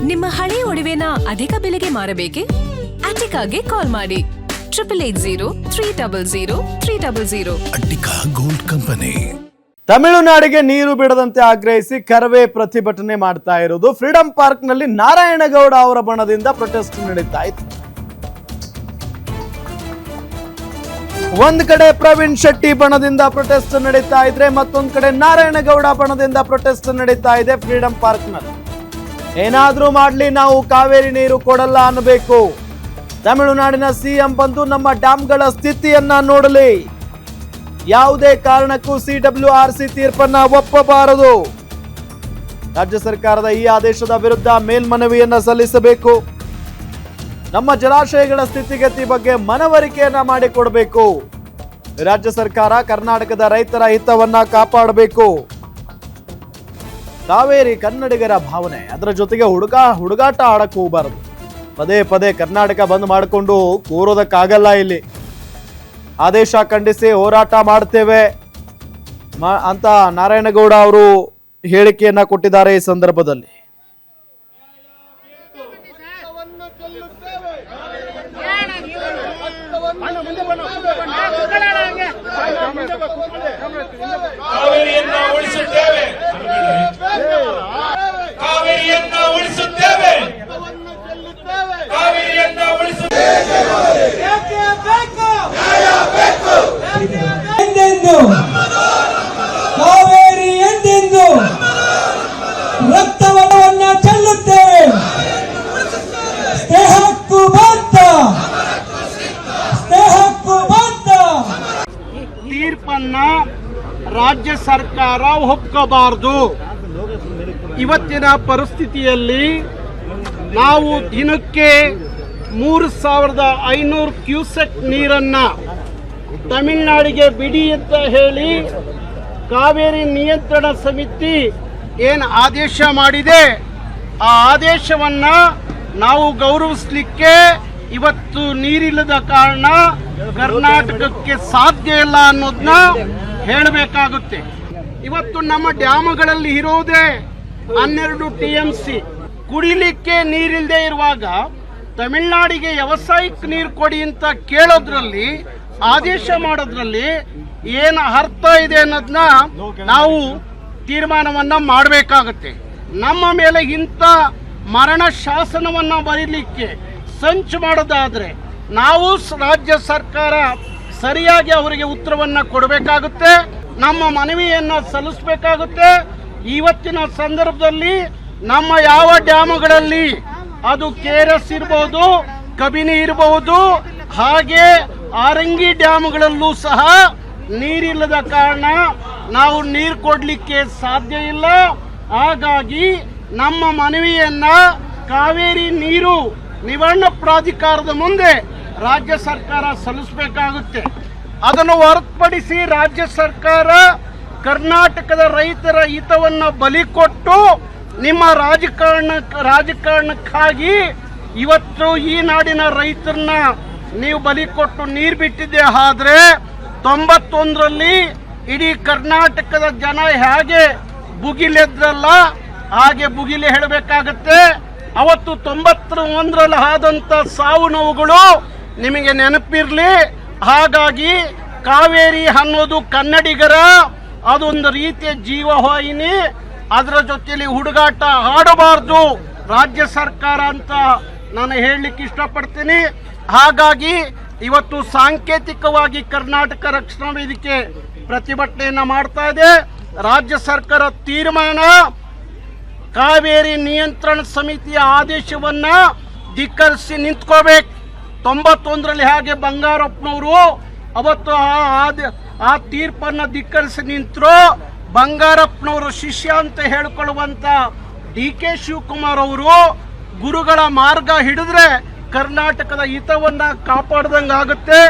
ನಿಮ್ಮ ಹಳೆ ಒಡವೆನ ಅಧಿಕ ಬೆಲೆಗೆ ಮಾರಬೇಕೆ? ಅಟಿಕಾಗೆ ಕಾಲ್ ಮಾಡಿ 8803000300. Attica gold company. ತಮಿಳುನಾಡಿಗೆ ನೀರು ಬಿಡದಂತೆ ಆಗ್ರಹಿಸಿ ಕರವೇ ಪ್ರತಿಭಟನೆ ಮಾಡ್ತಾ ಇರೋದು. ಫ್ರೀಡಂ ಪಾರ್ಕ್ ನಲ್ಲಿ ನಾರಾಯಣಗೌಡ ಅವರ ಬಣದಿಂದ ಪ್ರೊಟೆಸ್ಟ್ ನಡೀತಾ ಇತ್ತು. ಒಂದ್ ಕಡೆ ಪ್ರವೀಣ್ ಶೆಟ್ಟಿ ಬಣದಿಂದ ಪ್ರೊಟೆಸ್ಟ್ ನಡೀತಾ ಇದ್ರೆ, ಮತ್ತೊಂದ್ ಕಡೆ ನಾರಾಯಣಗೌಡ ಬಣದಿಂದ ಪ್ರೊಟೆಸ್ಟ್ ನಡೀತಾ ಇದೆ. ಫ್ರೀಡಂ ಪಾರ್ಕ್ ನಲ್ಲಿ ಏನಾದ್ರೂ ಮಾಡ್ಲಿ, ನಾವು ಕಾವೇರಿ ನೀರು ಕೊಡಲ್ಲ ಅನ್ನಬೇಕು. ತಮಿಳುನಾಡಿನ ಸಿಎಂ ಬಂದು ನಮ್ಮ ಡ್ಯಾಂಗಳ ಸ್ಥಿತಿಯನ್ನ ನೋಡಲಿ. ಯಾವುದೇ ಕಾರಣಕ್ಕೂ CWRC ತೀರ್ಪನ್ನ ಒಪ್ಪಬಾರದು. ರಾಜ್ಯ ಸರ್ಕಾರದ ಈ ಆದೇಶದ ವಿರುದ್ಧ ಮೇಲ್ಮನವಿಯನ್ನ ಸಲ್ಲಿಸಬೇಕು. ನಮ್ಮ ಜಲಾಶಯಗಳ ಸ್ಥಿತಿಗತಿ ಬಗ್ಗೆ ಮನವರಿಕೆಯನ್ನ ಮಾಡಿಕೊಡಬೇಕು. ರಾಜ್ಯ ಸರ್ಕಾರ ಕರ್ನಾಟಕದ ರೈತರ ಹಿತವನ್ನ ಕಾಪಾಡಬೇಕು. ಕಾವೇರಿ ಕನ್ನಡಿಗರ ಭಾವನೆ, ಅದರ ಜೊತೆಗೆ ಹುಡುಗಾಟ ಆಡಕ್ಕೆ ಹೋಗಬಾರದು. ಪದೇ ಪದೇ ಕರ್ನಾಟಕ ಬಂದ್ ಮಾಡಿಕೊಂಡು ಕೂರೋದಕ್ಕಾಗಲ್ಲ. ಇಲ್ಲಿ ಆದೇಶ ಖಂಡಿಸಿ ಹೋರಾಟ ಮಾಡ್ತೇವೆ ಅಂತ ನಾರಾಯಣಗೌಡ ಅವರು ಹೇಳಿಕೆಯನ್ನ ಕೊಟ್ಟಿದ್ದಾರೆ. ಈ ಸಂದರ್ಭದಲ್ಲಿ ಕಾವೇರಿ ಎಂದೆಂದು ರಕ್ತವನ್ನ ಚೆಲ್ಲುತ್ತೇವೆ. ಸ್ನೇಹಕ್ಕೂ ಬದ್ಧ, ಸ್ನೇಹಕ್ಕೂ ಬದ್ಧ. ತೀರ್ಪನ್ನ ರಾಜ್ಯ ಸರ್ಕಾರ ಒಪ್ಕೋಬಾರದು. ಇವತ್ತಿನ ಪರಿಸ್ಥಿತಿಯಲ್ಲಿ ನಾವು ದಿನಕ್ಕೆ 3500 ಕ್ಯೂಸೆಕ್ ನೀರನ್ನ ತಮಿಳುನಾಡಿಗೆ ಬಿಡಿ ಅಂತ ಹೇಳಿ ಕಾವೇರಿ ನಿಯಂತ್ರಣ ಸಮಿತಿ ಏನು ಆದೇಶ ಮಾಡಿದೆ, ಆ ಆದೇಶವನ್ನ ನಾವು ಗೌರವಿಸಲಿಕ್ಕೆ ಇವತ್ತು ನೀರಿಲ್ಲದ ಕಾರಣ ಕರ್ನಾಟಕಕ್ಕೆ ಸಾಧ್ಯ ಇಲ್ಲ ಅನ್ನೋದನ್ನ ಹೇಳಬೇಕಾಗುತ್ತೆ. ಇವತ್ತು ನಮ್ಮ ಡ್ಯಾಮ್ಗಳಲ್ಲಿ ಇರೋದೇ 12 TMC. ಕುಡಿಲಿಕ್ಕೆ ನೀರಿಲ್ಲದೆ ಇರುವಾಗ ತಮಿಳುನಾಡಿಗೆ ವ್ಯವಸಾಯಕ್ಕೆ ನೀರು ಕೊಡಿ ಅಂತ ಕೇಳೋದ್ರಲ್ಲಿ, ಆದೇಶ ಮಾಡೋದ್ರಲ್ಲಿ ಏನು ಅರ್ಥ ಇದೆ ಅನ್ನೋದನ್ನ ನಾವು ತೀರ್ಮಾನವನ್ನ ಮಾಡಬೇಕಾಗುತ್ತೆ. ನಮ್ಮ ಮೇಲೆ ಇಂಥ ಮರಣ ಶಾಸನವನ್ನ ಬರೀಲಿಕ್ಕೆ ಸಂಚು ಮಾಡೋದಾದ್ರೆ ನಾವು ರಾಜ್ಯ ಸರ್ಕಾರ ಸರಿಯಾಗಿ ಅವರಿಗೆ ಉತ್ತರವನ್ನ ಕೊಡಬೇಕಾಗುತ್ತೆ. ನಮ್ಮ ಮನವಿಯನ್ನ ಸಲ್ಲಿಸಬೇಕಾಗುತ್ತೆ. ಇವತ್ತಿನ ಸಂದರ್ಭದಲ್ಲಿ ನಮ್ಮ ಯಾವ ಡ್ಯಾಮ್ಗಳಲ್ಲಿ, ಅದು KRS ಇರಬಹುದು, ಕಬಿನಿ ಇರಬಹುದು, ಹಾಗೆ ಆರಂಗಿ ಡ್ಯಾಮ್ಗಳಲ್ಲೂ ಸಹ ನೀರಿಲ್ಲದ ಕಾರಣ ನಾವು ನೀರು ಕೊಡಲಿಕ್ಕೆ ಸಾಧ್ಯ ಇಲ್ಲ. ಹಾಗಾಗಿ ನಮ್ಮ ಮನವಿಯನ್ನ ಕಾವೇರಿ ನೀರು ನಿವಾರಣಾ ಪ್ರಾಧಿಕಾರದ ಮುಂದೆ ರಾಜ್ಯ ಸರ್ಕಾರ ಸಲ್ಲಿಸಬೇಕಾಗುತ್ತೆ. ಅದನ್ನು ಹೊರತುಪಡಿಸಿ ರಾಜ್ಯ ಸರ್ಕಾರ ಕರ್ನಾಟಕದ ರೈತರ ಹಿತವನ್ನ ಬಲಿ ಕೊಟ್ಟು ನಿಮ್ಮ ರಾಜಕಾರಣಕ್ಕಾಗಿ ಇವತ್ತು ಈ ನಾಡಿನ ರೈತರನ್ನ ನೀವು ಬಲಿ ಕೊಟ್ಟು ನೀರು ಬಿಟ್ಟಿದ್ದೆ. ಆದ್ರೆ 91ರಲ್ಲಿ ಇಡೀ ಕರ್ನಾಟಕದ ಜನ ಹೇಗೆ ಭುಗಿಲೆದ್ರಲ್ಲ ಹಾಗೆ ಭುಗಿಲೆ ಹೇಳಬೇಕಾಗತ್ತೆ. ಅವತ್ತು 91ರಲ್ಲಿ ಆದಂತ ಸಾವು ನೋವುಗಳು ನಿಮಗೆ ನೆನಪಿರ್ಲಿ. ಹಾಗಾಗಿ ಕಾವೇರಿ ಅನ್ನೋದು ಕನ್ನಡಿಗರ ಅದೊಂದು ರೀತಿಯ ಜೀವವಾಹಿನಿ. ಅದರ ಜೊತೆಯಲ್ಲಿ ಹುಡುಗಾಟ ಆಡಬಾರ್ದು ರಾಜ್ಯ ಸರ್ಕಾರ ಅಂತ ನಾನು ಹೇಳಲಿಕ್ಕೆ ಇಷ್ಟಪಡ್ತೀನಿ. ಹಾಗಾಗಿ ಇವತ್ತು ಸಾಂಕೇತಿಕವಾಗಿ ಕರ್ನಾಟಕ ರಕ್ಷಣಾ ವೇದಿಕೆ ಪ್ರತಿಭಟನೆಯನ್ನ ಮಾಡ್ತಾ ಇದೆ. ರಾಜ್ಯ ಸರ್ಕಾರ ತೀರ್ಮಾನ, ಕಾವೇರಿ ನಿಯಂತ್ರಣ ಸಮಿತಿಯ ಆದೇಶವನ್ನ ಧಿಕ್ಕರಿಸಿ ನಿಂತ್ಕೋಬೇಕು. 91ರಲ್ಲಿ ಹಾಗೆ ಬಂಗಾರಪ್ಪನವರು ಅವತ್ತು ಆ ತೀರ್ಪನ್ನು ಧಿಕ್ಕರಿಸಿ ನಿಂತರು. ಬಂಗಾರಪ್ಪನವರ ಶಿಷ್ಯ ಅಂತ ಹೇಳಿಕೊಳ್ಳುವಂತ DK ಶಿವಕುಮಾರ್ ಅವರು ಗುರುಗಳ ಮಾರ್ಗ ಹಿಡಿದ್ರೆ ಕರ್ನಾಟಕದ ಹಿತವನ್ನ ಕಾಪಾಡ್ದಂಗಾಗುತ್ತೆ.